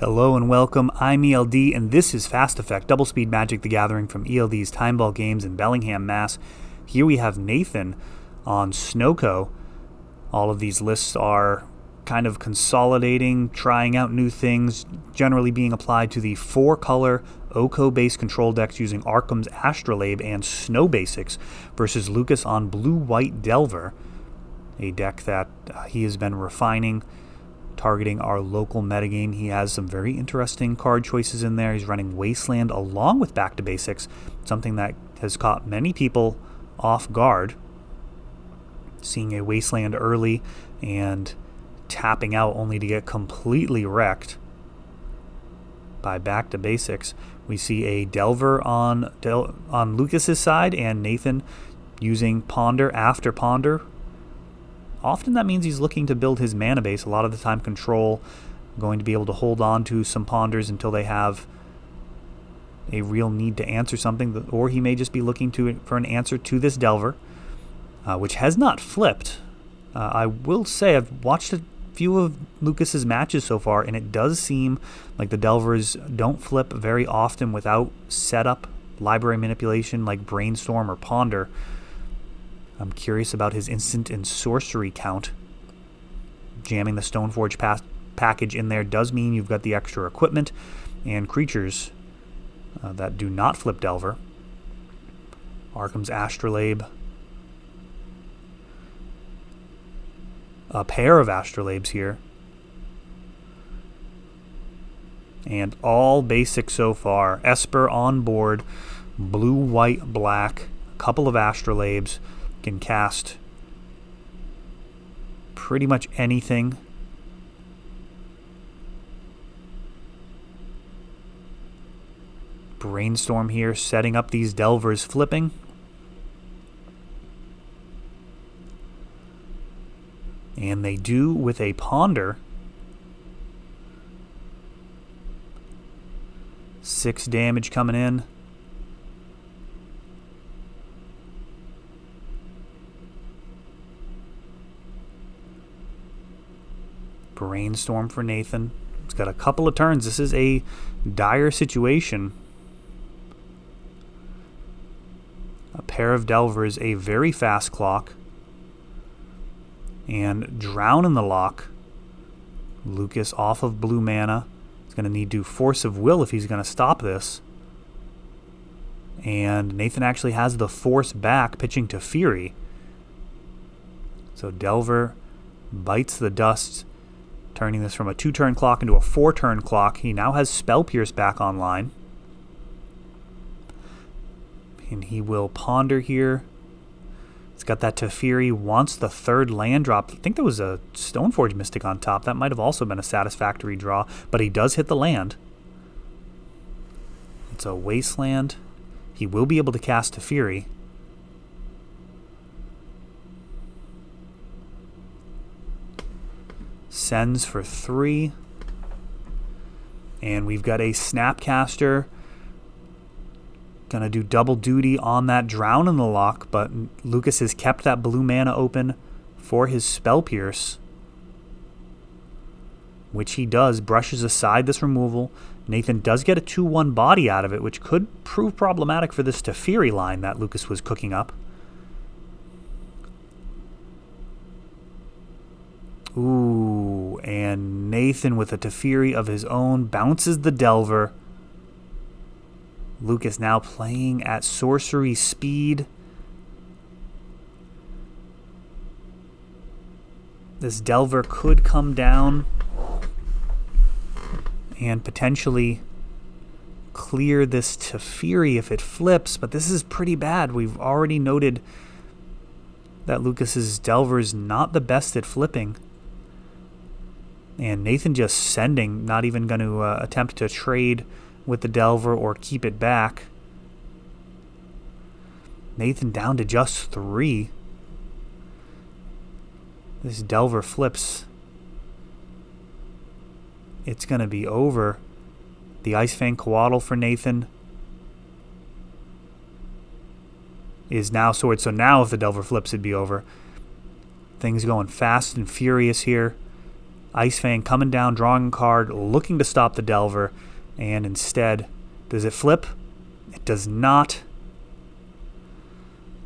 Hello and welcome, I'm ELD, and this is Fast Effect, Double Speed Magic the Gathering from ELD's Timeball Games in Bellingham, Mass. Here we have Nathan on SnOko. All of these lists are kind of consolidating, trying out new things, generally being applied to the 4-color Oko-based control decks using Arkham's Astrolabe and Snow Basics versus Lucas on Blue-White Delver, a deck that he has been refining, targeting our local metagame. He has some very interesting card choices in there. He's running Wasteland along with Back to Basics, something that has caught many people off guard. Seeing a Wasteland early and tapping out only to get completely wrecked by Back to Basics. We see a Delver on Lucas's side and Nathan using Ponder after Ponder. Often that means he's looking to build his mana base. A lot of the time Control going to be able to hold on to some Ponders until they have a real need to answer something, or he may just be looking for an answer to this Delver, which has not flipped. I will say I've watched a few of Lucas's matches so far, and it does seem like the Delvers don't flip very often without setup, library manipulation like Brainstorm or Ponder. I'm curious about his instant and sorcery count. Jamming the Stoneforge package in there does mean you've got the extra equipment and creatures that do not flip Delver. Arkham's Astrolabe. A pair of Astrolabes here. And all basic so far. Esper on board. Blue, white, black. A couple of Astrolabes. Can cast pretty much anything. Brainstorm here, setting up these Delvers flipping. And they do with a Ponder. 6 damage coming in. Brainstorm for Nathan. He's got a couple of turns. This is a dire situation. A pair of Delvers, a very fast clock. And Drown in the Lock. Lucas off of blue mana. He's going to need to Force of Will if he's going to stop this. And Nathan actually has the Force back, pitching to Fury. So Delver bites the dust, turning this from a 2-turn clock into a 4-turn clock. He now has Spell Pierce back online. And he will Ponder here. He's got that Teferi, wants the 3rd land drop. I think there was a Stoneforge Mystic on top. That might have also been a satisfactory draw, but he does hit the land. It's a Wasteland. He will be able to cast Teferi. Sends for 3. And we've got a Snapcaster. Gonna do double duty on that Drown in the Lock, but Lucas has kept that blue mana open for his Spell Pierce, which he does. Brushes aside this removal. Nathan does get a 2-1 body out of it, which could prove problematic for this Teferi line that Lucas was cooking up. Ooh, and Nathan with a Teferi of his own bounces the Delver. Lucas now playing at sorcery speed. This Delver could come down and potentially clear this Teferi if it flips, but this is pretty bad. We've already noted that Lucas's Delver is not the best at flipping. And Nathan just sending, not even going to attempt to trade with the Delver or keep it back. Nathan down to just 3. This Delver flips. It's going to be over. The Icefang Coatl for Nathan is now Sword. So now if the Delver flips, it'd be over. Things going fast and furious here. Ice Fang coming down, drawing a card, looking to stop the Delver, and instead, does it flip? It does not.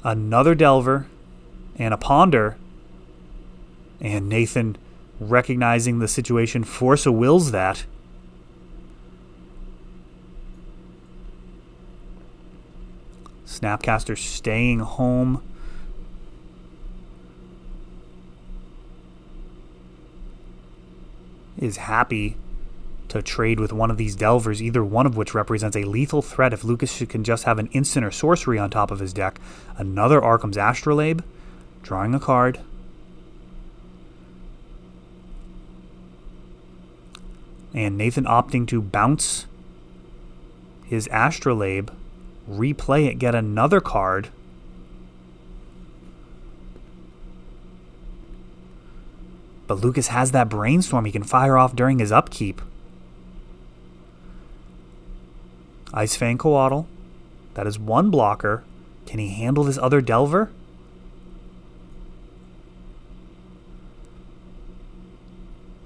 Another Delver and a Ponder, and Nathan, recognizing the situation, Force of Wills that. Snapcaster staying home. Is happy to trade with one of these Delvers, either one of which represents a lethal threat if Lucas can just have an instant or sorcery on top of his deck. Another Arkham's Astrolabe, drawing a card. And Nathan opting to bounce his Astrolabe, replay it, get another card. But Lucas has that Brainstorm he can fire off during his upkeep. Ice Fang Coatl. That is one blocker. Can he handle this other Delver?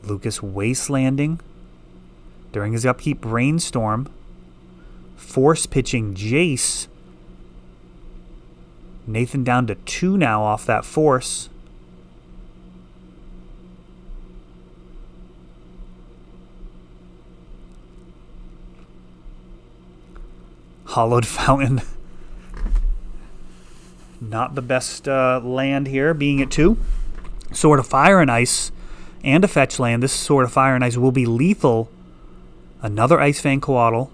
Lucas Wastelanding. During his upkeep, Brainstorm. Force pitching Jace. Nathan down to 2 now off that Force. Hollowed Fountain. Not the best land here, being at 2. Sword of Fire and Ice and a fetch land. This Sword of Fire and Ice will be lethal. Another Ice Fang Coatl.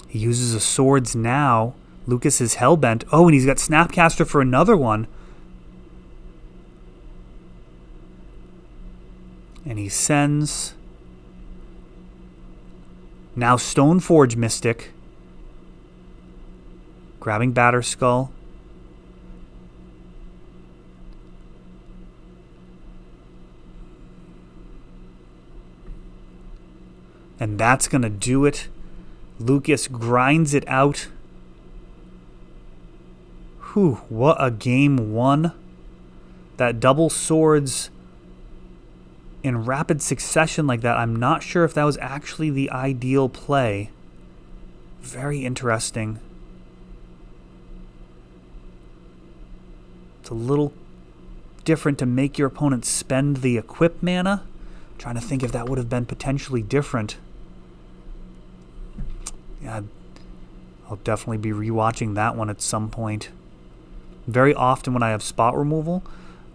He uses a Swords now. Lucas is hellbent. Oh, and he's got Snapcaster for another one. And he sends... Now Stoneforge Mystic. Grabbing Batterskull. And that's going to do it. Lucas grinds it out. Whew, what a game one. That double swords in rapid succession like that, I'm not sure if that was actually the ideal play. Very interesting. It's a little different to make your opponent spend the equip mana. I'm trying to think if that would have been potentially different. Yeah, I'll definitely be rewatching that one at some point. Very often when I have spot removal,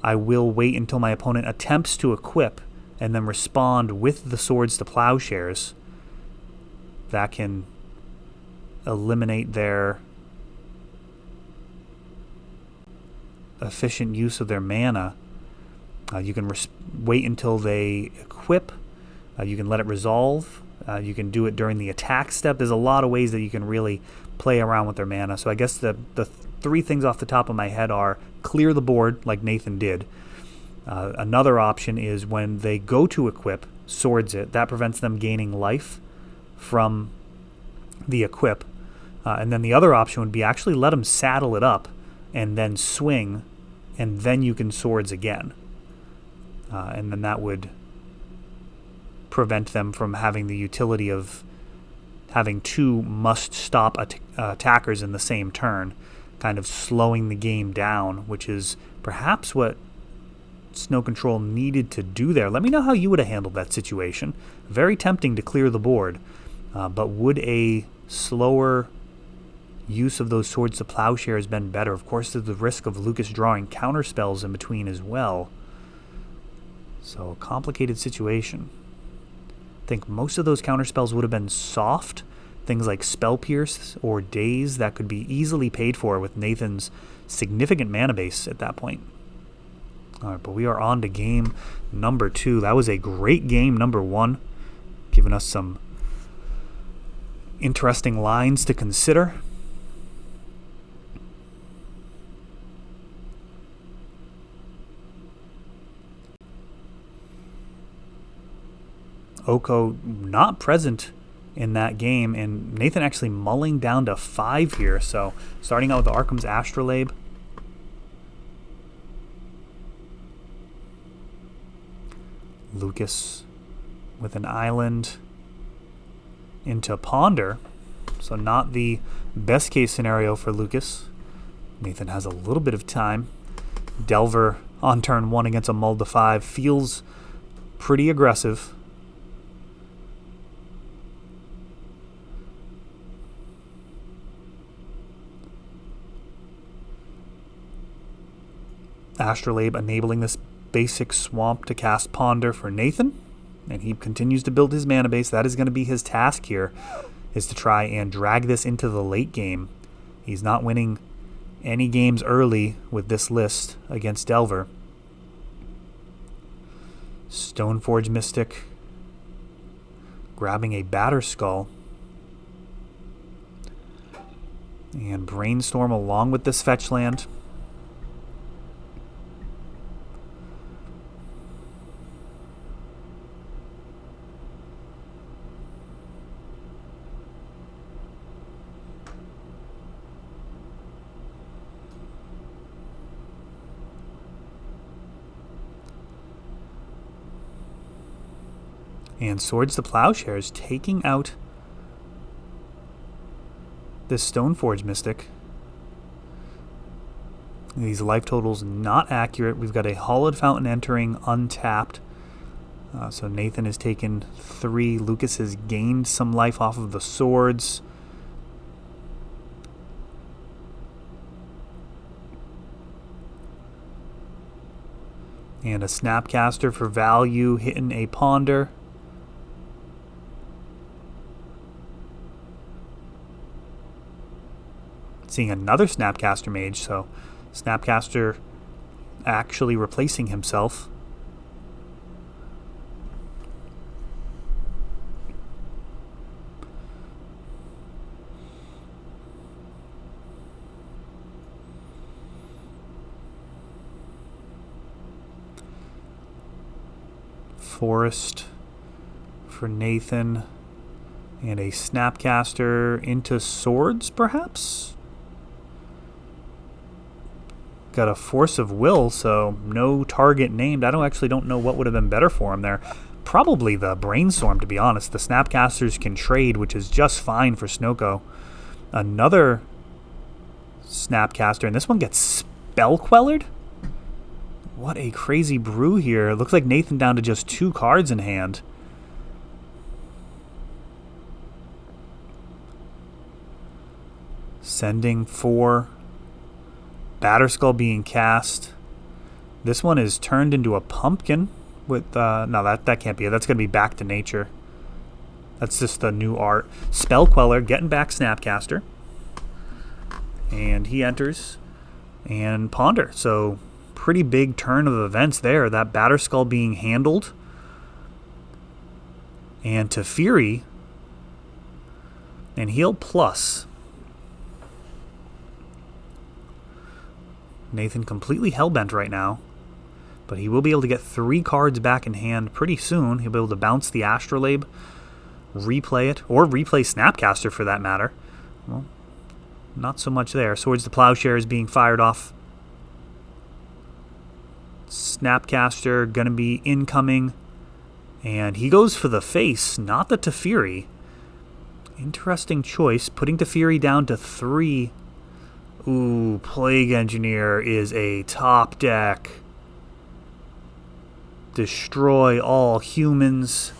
I will wait until my opponent attempts to equip and then respond with the Swords to Plowshares. That can eliminate their efficient use of their mana. You can wait until they equip. You can let it resolve. You can do it during the attack step. There's a lot of ways that you can really play around with their mana. So I guess the 3 things off the top of my head are clear the board like Nathan did. Another option is when they go to equip, Swords it. That prevents them gaining life from the equip. And then the other option would be actually let them saddle it up and then swing, and then you can Swords again. And then that would prevent them from having the utility of having 2 must-stop attackers in the same turn, kind of slowing the game down, which is perhaps what Snow Control needed to do there. Let me know how you would have handled that situation. Very tempting to clear the board, but would a slower use of those Swords to Plowshares been better? Of course, there's the risk of Lucas drawing counterspells in between as well. So, a complicated situation. I think most of those counterspells would have been soft. Things like Spell Pierce or Daze that could be easily paid for with Nathan's significant mana base at that point. Alright, but we are on to game number 2. That was a great game, number 1. Giving us some interesting lines to consider. Oko not present in that game, and Nathan actually mulling down to 5 here. So starting out with Arkham's Astrolabe. Lucas with an island into Ponder. So not the best case scenario for Lucas. Nathan has a little bit of time. Delver on turn 1 against a mull to 5 feels pretty aggressive. Astrolabe enabling this basic swamp to cast Ponder for Nathan. And he continues to build his mana base. That is going to be his task here, is to try and drag this into the late game. He's not winning any games early with this list against Delver. Stoneforge Mystic grabbing a Batterskull. And Brainstorm along with this fetch land. And Swords to Plowshares taking out this Stoneforge Mystic. These life totals not accurate. We've got a Hollowed Fountain entering untapped. So Nathan has taken 3. Lucas has gained some life off of the swords. And a Snapcaster for value hitting a Ponder. Seeing another Snapcaster Mage, so Snapcaster actually replacing himself. Forest for Nathan, and a Snapcaster into Swords, perhaps? Got a Force of Will, so no target named. I don't know what would have been better for him there. Probably the Brainstorm, to be honest. The Snapcasters can trade, which is just fine for SnOko. Another Snapcaster, and this one gets Spell Quellered? What a crazy brew here. It looks like Nathan down to just 2 cards in hand. Sending 4. Batterskull being cast. This one is turned into a pumpkin with no, that can't be it. That's going to be Back to Nature. That's just the new art. Spell Queller getting back Snapcaster. And he enters and Ponder. So pretty big turn of events there. That Batterskull being handled. And Teferi and Heal Plus. Nathan completely hellbent right now, but he will be able to get 3 cards back in hand pretty soon. He'll be able to bounce the Astrolabe, replay it, or replay Snapcaster for that matter. Well, not so much there. Swords to Plowshares being fired off. Snapcaster going to be incoming, and he goes for the face, not the Teferi. Interesting choice, putting Teferi down to 3. Ooh, Plague Engineer is a top deck. Destroy all humans.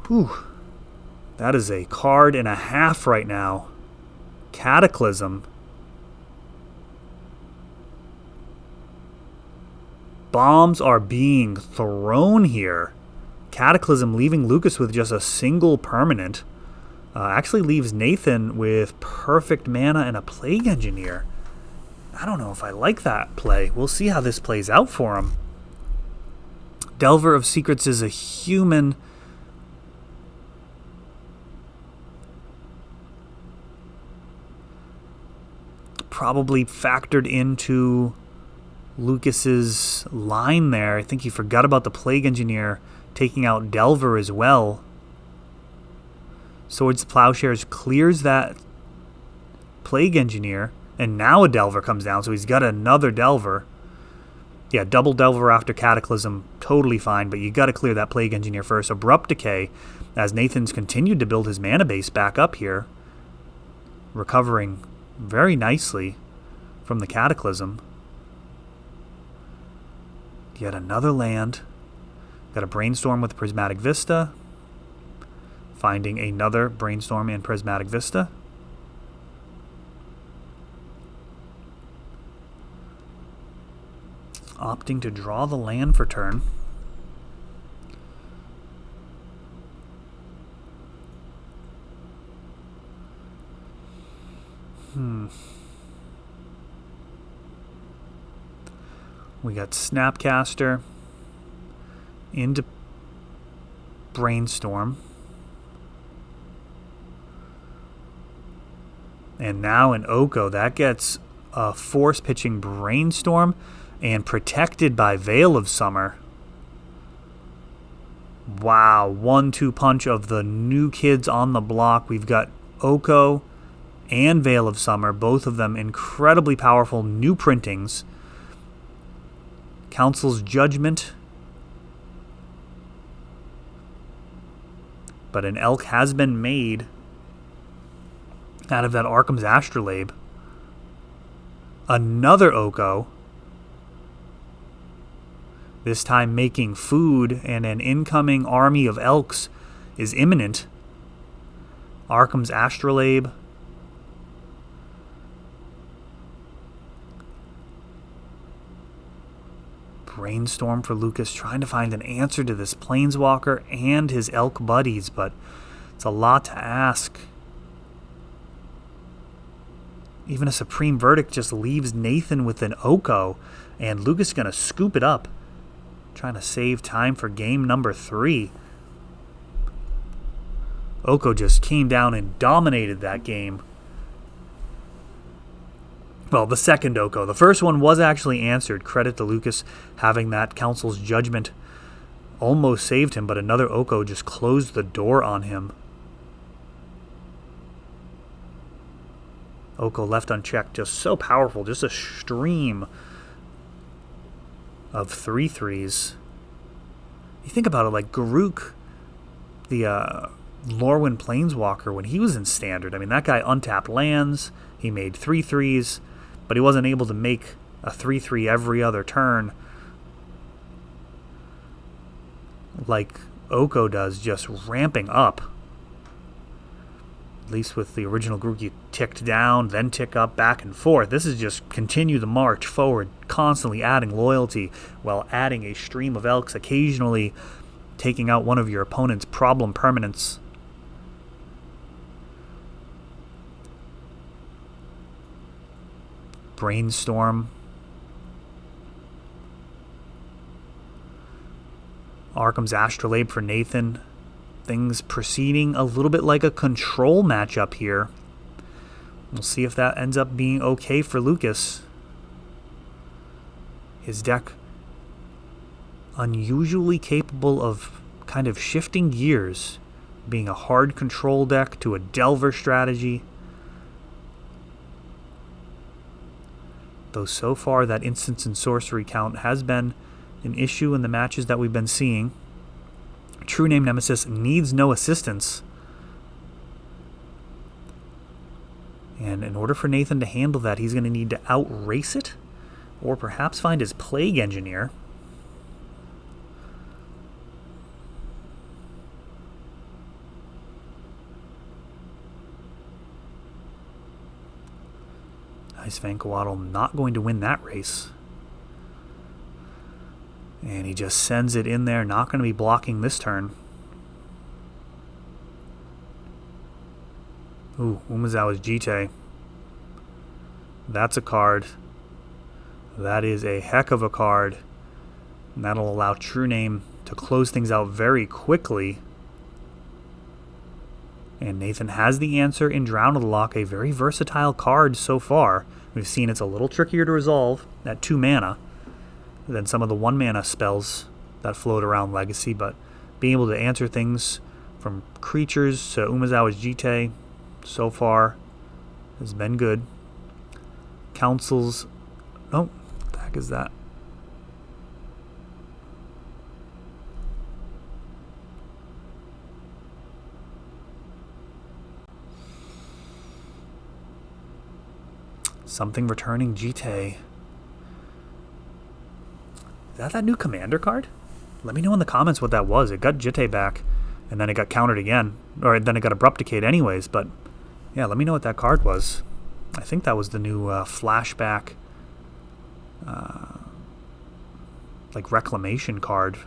Whew. That is a card and a half right now. Cataclysm. Bombs are being thrown here. Cataclysm leaving Lucas with just a single permanent. Actually leaves Nathan with perfect mana and a Plague Engineer. I don't know if I like that play. We'll see how this plays out for him. Delver of Secrets is a human. Probably factored into Lucas's line there. I think he forgot about the Plague Engineer taking out Delver as well. Swords to Plowshares clears that Plague Engineer, and now a Delver comes down, so he's got another Delver. Yeah, double Delver after Cataclysm, totally fine, but you got to clear that Plague Engineer first. Abrupt Decay, as Nathan's continued to build his mana base back up here, recovering very nicely from the Cataclysm. Yet another land. Got a Brainstorm with Prismatic Vista. Finding another Brainstorm and Prismatic Vista. Opting to draw the land for turn. We got Snapcaster into Brainstorm. And now in Oko, that gets a force pitching Brainstorm and protected by Veil of Summer. Wow, 1-2 punch of the new kids on the block. We've got Oko and Veil of Summer, both of them incredibly powerful new printings. Council's Judgment. But an elk has been made out of that Arkham's Astrolabe. Another Oko. This time making food, and an incoming army of elks is imminent. Arkham's Astrolabe. Brainstorm for Lucas, trying to find an answer to this Planeswalker and his elk buddies, but it's a lot to ask. Even a Supreme Verdict just leaves Nathan with an Oko, and Lucas is going to scoop it up, trying to save time for game number 3. Oko just came down and dominated that game. Well, the second Oko. The first one was actually answered. Credit to Lucas having that Council's Judgment almost saved him, but another Oko just closed the door on him. Oko left unchecked, just so powerful, just a stream of 3/3s. You think about it, like Garruk, the Lorwyn Planeswalker, when he was in Standard, I mean, that guy untapped lands, he made 3/3s, but he wasn't able to make a 3/3 every other turn like Oko does, just ramping up. At least with the original group, you ticked down, then tick up, back and forth. This is just continue the march forward, constantly adding loyalty while adding a stream of elks, occasionally taking out one of your opponent's problem permanents. Brainstorm. Arkham's Astrolabe for Nathan. Things proceeding a little bit like a control matchup here. We'll see if that ends up being okay for Lucas. His deck unusually capable of kind of shifting gears, being a hard control deck to a Delver strategy. Though so far that instance and sorcery count has been an issue in the matches that we've been seeing. True Name Nemesis needs no assistance. And in order for Nathan to handle that, he's going to need to outrace it, or perhaps find his Plague Engineer. Ice Vancoatl not going to win that race. And he just sends it in there, not going to be blocking this turn. Ooh, Umezawa's Jite. That's a card. That is a heck of a card. And that'll allow True Name to close things out very quickly. And Nathan has the answer in Drown of the Lock, a very versatile card so far. We've seen it's a little trickier to resolve at 2 mana than some of the 1 mana spells that float around Legacy, but being able to answer things from creatures to Umezawa's Jite so far has been good. Councils. Oh, what the heck is that? Something returning Jite. Is that new commander card? Let me know in the comments what that was. It got Jite back, and then it got countered again. Or then it got Abrupt Decayed anyways, but yeah, let me know what that card was. I think that was the new flashback, like reclamation card.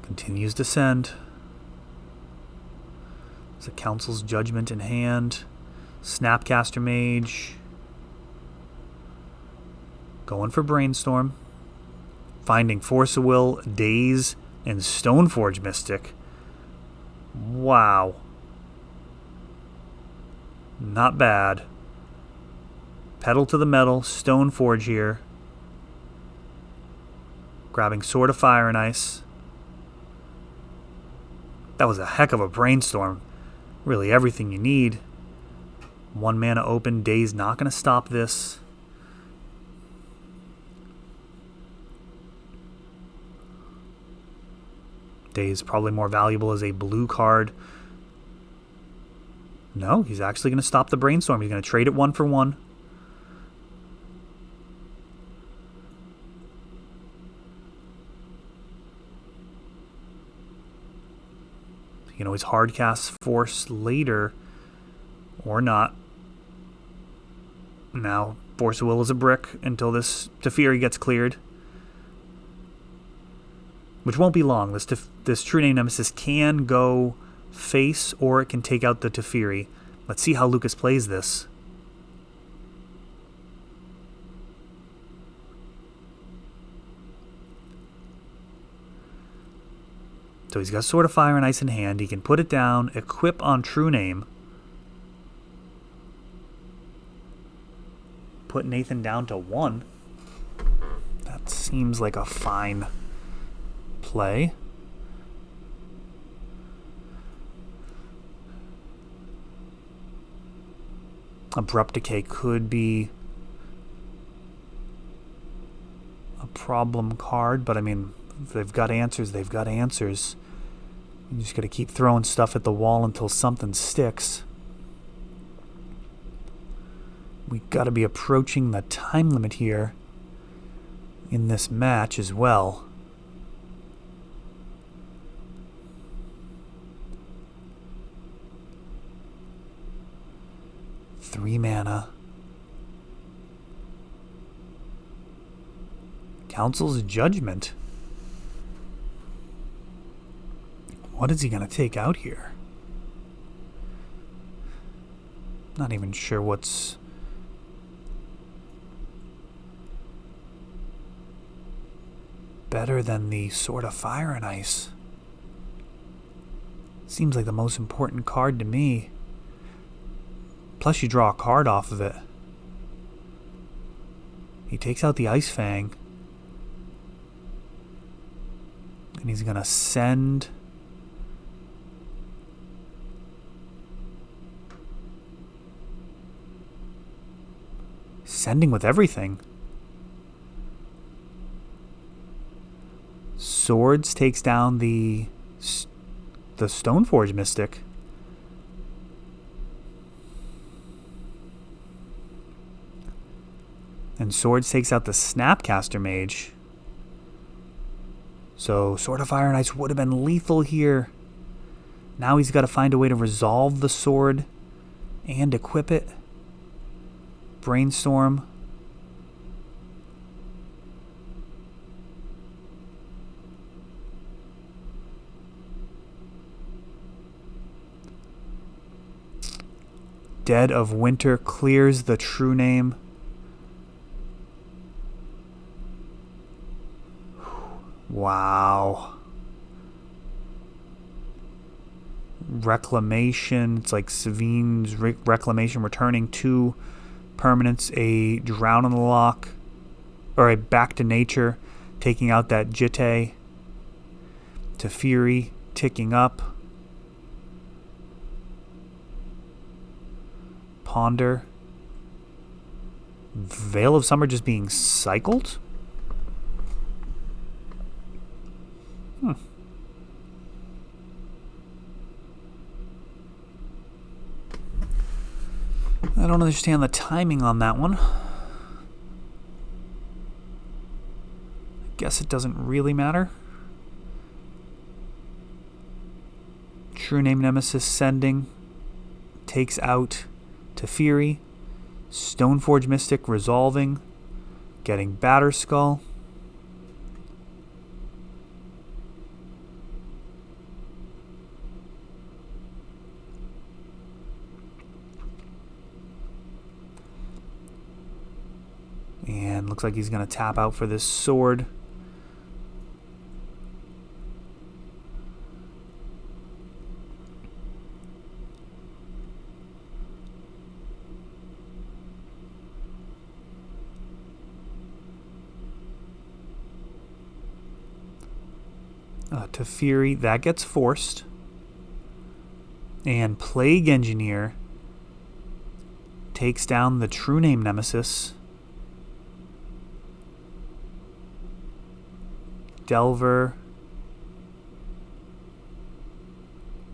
Continues to send. There's a Council's Judgment in hand. Snapcaster Mage. Going for Brainstorm. Finding Force of Will, Daze, and Stoneforge Mystic. Wow. Not bad. Pedal to the Metal, Stoneforge here. Grabbing Sword of Fire and Ice. That was a heck of a Brainstorm. Really everything you need. 1 mana open, Daze not going to stop this. Daze probably more valuable as a blue card. No, he's actually going to stop the Brainstorm. He's going to trade it 1 for 1. You can always hardcast Force later or not. Now, Force of Will is a brick until this Teferi gets cleared. Which won't be long. This True Name Nemesis can go face, or it can take out the Teferi. Let's see how Lucas plays this. So he's got Sword of Fire and Ice in hand. He can put it down, equip on True Name. Put Nathan down to 1. That seems like a fine play. Abrupt Decay could be a problem card, but I mean, if they've got answers, they've got answers. You just got to keep throwing stuff at the wall until something sticks. We got to be approaching the time limit here in this match as well. Three mana. Council's Judgment. What is he going to take out here? Not even sure what's better than the Sword of Fire and Ice. Seems like the most important card to me. Plus you draw a card off of it. He takes out the Ice Fang. And he's going to send... Sending with everything. Swords takes down the Stoneforge Mystic. And Swords takes out the Snapcaster Mage. So Sword of Fire and Ice would have been lethal here. Now he's got to find a way to resolve the sword and equip it. Brainstorm. Dead of Winter clears the True Name. Wow. Reclamation. It's like Savine's Reclamation, returning 2 permanents, a Drown on the Lock, or a Back to Nature, taking out that Jite. Teferi ticking up. Ponder. Veil of Summer just being cycled? I don't understand the timing on that one. Guess it doesn't really matter. True Name Nemesis sending. Takes out Teferi. Stoneforge Mystic resolving. Getting Batterskull. And looks like he's going to tap out for this sword. Teferi, that gets forced. And Plague Engineer takes down the True Name Nemesis. Delver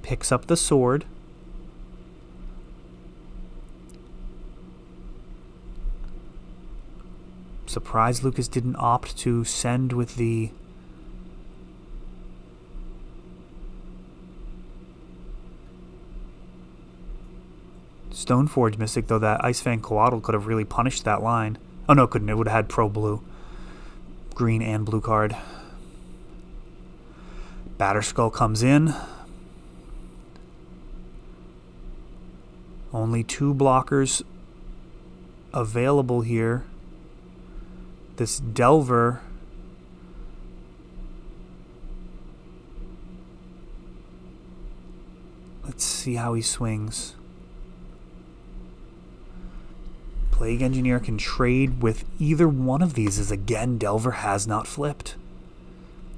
picks up the sword. Surprised Lucas didn't opt to send with the Stoneforge Mystic, though that Icefang Coatl could have really punished that line. Oh no, couldn't. It would have had pro blue. Green and blue card. Batterskull comes in. Only 2 blockers available here. This Delver let's see how he swings. Plague Engineer can trade with either one of these, as again Delver has not flipped.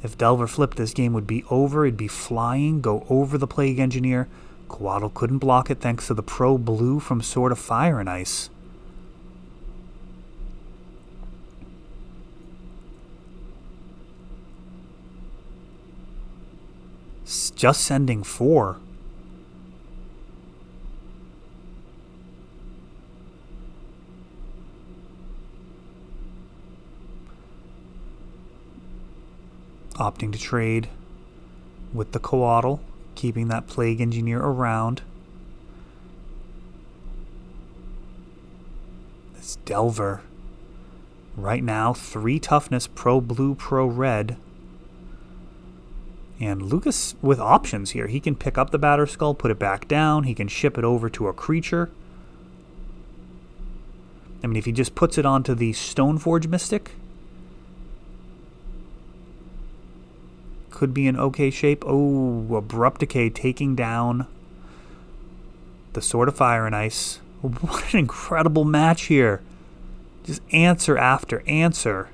If Delver flipped, this game would be over. It'd be flying, go over the Plague Engineer. Coatl couldn't block it thanks to the pro blue from Sword of Fire and Ice. Just sending 4. Opting to trade with the Coatl, keeping that Plague Engineer around. This Delver. Right now, 3 toughness, pro blue, pro red. And Lucas with options here. He can pick up the Batterskull, put it back down. He can ship it over to a creature. I mean, if he just puts it onto the Stoneforge Mystic, could be in okay shape. Oh, Abrupt Decay taking down the Sword of Fire and Ice. What an incredible match here. Just answer after answer.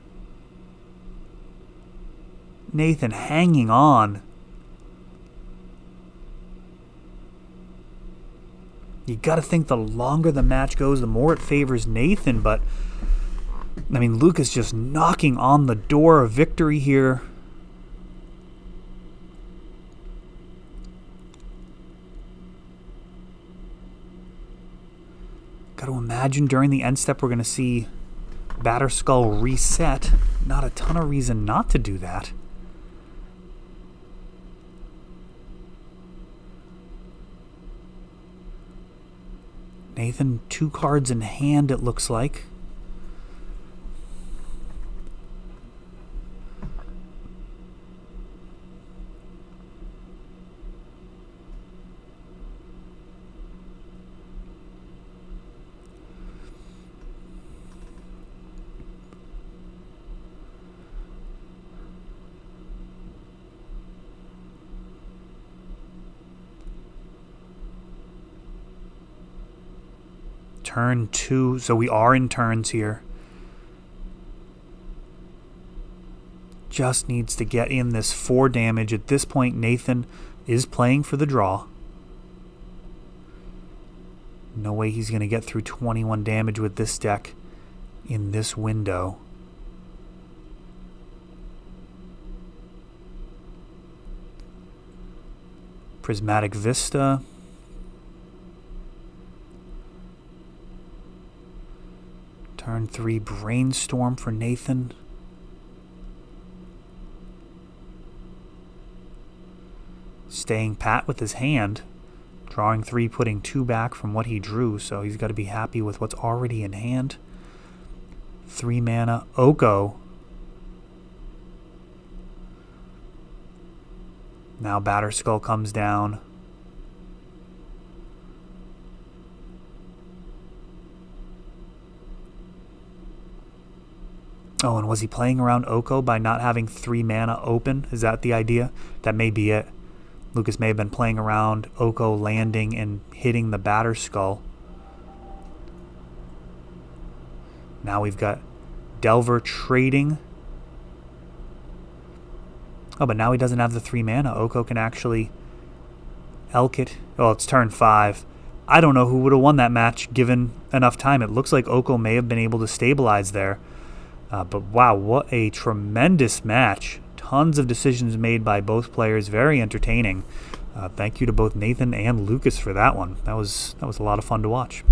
Nathan hanging on. You got to think the longer the match goes, the more it favors Nathan. But, I mean, Lucas just knocking on the door of victory here. Got to imagine during the end step we're going to see Batterskull reset. Not a ton of reason not to do that. Nathan, 2 cards in hand, it looks like. Turn 2, so we are in turns here. Just needs to get in this 4 damage. At this point, Nathan is playing for the draw. No way he's going to get through 21 damage with this deck in this window. Prismatic Vista. Turn 3 Brainstorm for Nathan. Staying pat with his hand. Drawing 3, putting 2 back from what he drew, so he's got to be happy with what's already in hand. 3 mana Oko. Now Batterskull comes down. Oh, and was he playing around Oko by not having 3 mana open? Is that the idea? That may be it. Lucas may have been playing around Oko landing and hitting the Batterskull. Now we've got Delver trading. Oh, but now he doesn't have the 3 mana. Oko can actually elk it. Oh, it's turn 5. I don't know who would have won that match given enough time. It looks like Oko may have been able to stabilize there. But wow, what a tremendous match. Tons of decisions made by both players. Very entertaining. Thank you to both Nathan and Lucas for that one. That was a lot of fun to watch.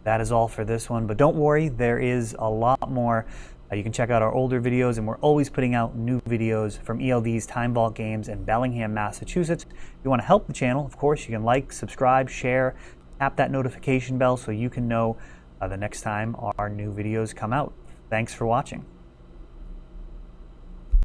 That is all for this one, but don't worry, there is a lot more. You can check out our older videos, and we're always putting out new videos from ELD's Time Vault games in Bellingham, Massachusetts. If you want to help the channel, of course, you can like, subscribe, share, tap that notification bell so you can know the next time our new videos come out. Thanks for watching.